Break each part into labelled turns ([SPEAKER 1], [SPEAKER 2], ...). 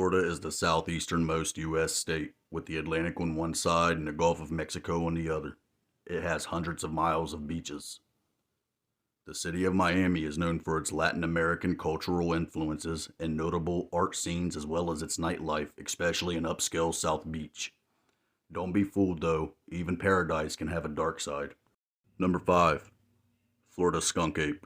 [SPEAKER 1] Florida is the southeasternmost U.S. state, with the Atlantic on one side and the Gulf of Mexico on the other. It has hundreds of miles of beaches. The city of Miami is known for its Latin American cultural influences and notable art scenes as well as its nightlife, especially in upscale South Beach. Don't be fooled though, even paradise can have a dark side. Number 5. Florida skunk ape.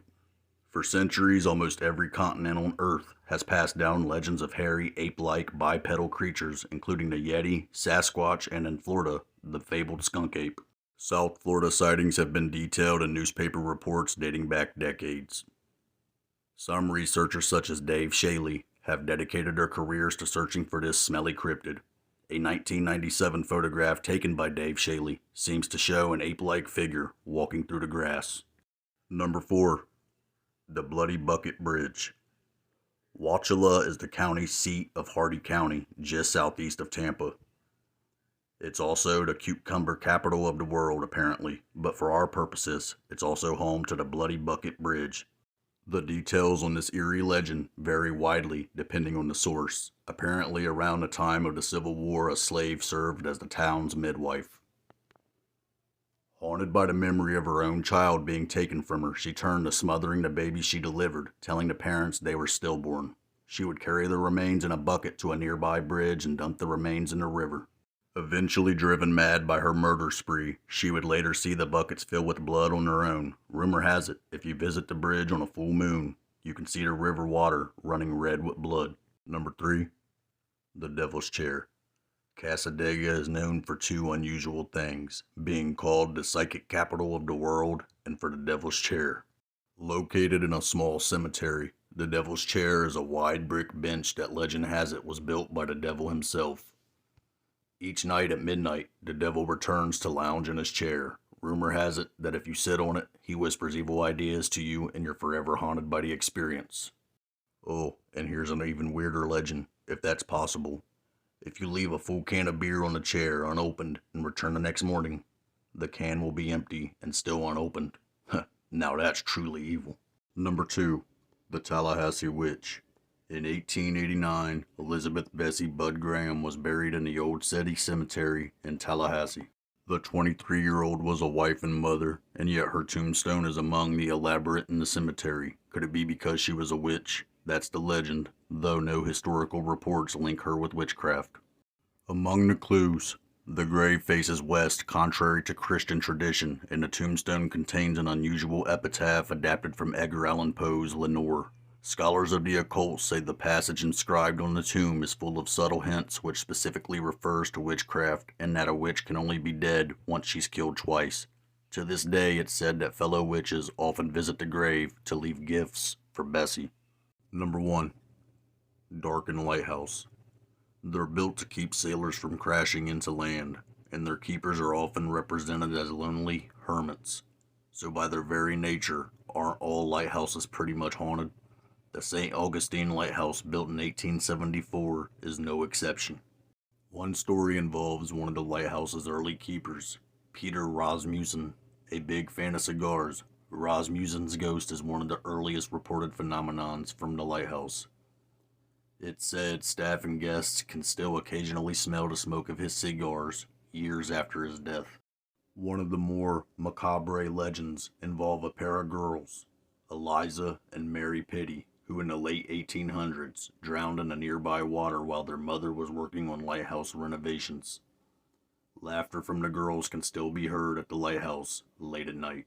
[SPEAKER 1] For centuries, almost every continent on Earth has passed down legends of hairy, ape-like bipedal creatures, including the Yeti, Sasquatch, and in Florida, the fabled skunk ape. South Florida sightings have been detailed in newspaper reports dating back decades. Some researchers, such as Dave Shaley, have dedicated their careers to searching for this smelly cryptid. A 1997 photograph taken by Dave Shaley seems to show an ape-like figure walking through the grass. Number 4. The Bloody Bucket Bridge. Wauchula is the county seat of Hardy County, just southeast of Tampa. It's also the cucumber capital of the world, apparently, but for our purposes, it's also home to the Bloody Bucket Bridge. The details on this eerie legend vary widely depending on the source. Apparently, around the time of the Civil War, a slave served as the town's midwife. Haunted by the memory of her own child being taken from her, she turned to smothering the baby she delivered, telling the parents they were stillborn. She would carry the remains in a bucket to a nearby bridge and dump the remains in the river. Eventually driven mad by her murder spree, she would later see the buckets fill with blood on her own. Rumor has it, if you visit the bridge on a full moon, you can see the river water running red with blood. Number 3. The Devil's Chair. Cassadaga is known for two unusual things, being called the psychic capital of the world and for the Devil's Chair. Located in a small cemetery, the Devil's Chair is a wide brick bench that legend has it was built by the devil himself. Each night at midnight, the devil returns to lounge in his chair. Rumor has it that if you sit on it, he whispers evil ideas to you and you're forever haunted by the experience. Oh, and here's an even weirder legend, if that's possible. If you leave a full can of beer on the chair unopened and return the next morning, the can will be empty and still unopened. Now that's truly evil. Number 2. The Tallahassee Witch. In 1889, Elizabeth Bessie Bud Graham was buried in the Old City Cemetery in Tallahassee. The 23-year-old was a wife and mother, and yet her tombstone is among the elaborate in the cemetery. Could it be because she was a witch? That's the legend, though no historical reports link her with witchcraft. Among the clues, the grave faces west contrary to Christian tradition, and the tombstone contains an unusual epitaph adapted from Edgar Allan Poe's Lenore. Scholars of the occult say the passage inscribed on the tomb is full of subtle hints which specifically refers to witchcraft and that a witch can only be dead once she's killed twice. To this day, it's said that fellow witches often visit the grave to leave gifts for Bessie. Number 1. Darkened Lighthouse. They're built to keep sailors from crashing into land, and their keepers are often represented as lonely hermits. So by their very nature, aren't all lighthouses pretty much haunted? The St. Augustine Lighthouse, built in 1874, is no exception. One story involves one of the lighthouse's early keepers, Peter Rasmussen, a big fan of cigars. Rasmussen's ghost is one of the earliest reported phenomenons from the lighthouse. It's said staff and guests can still occasionally smell the smoke of his cigars years after his death. One of the more macabre legends involve a pair of girls, Eliza and Mary Pitty, who in the late 1800s drowned in a nearby water while their mother was working on lighthouse renovations. Laughter from the girls can still be heard at the lighthouse late at night.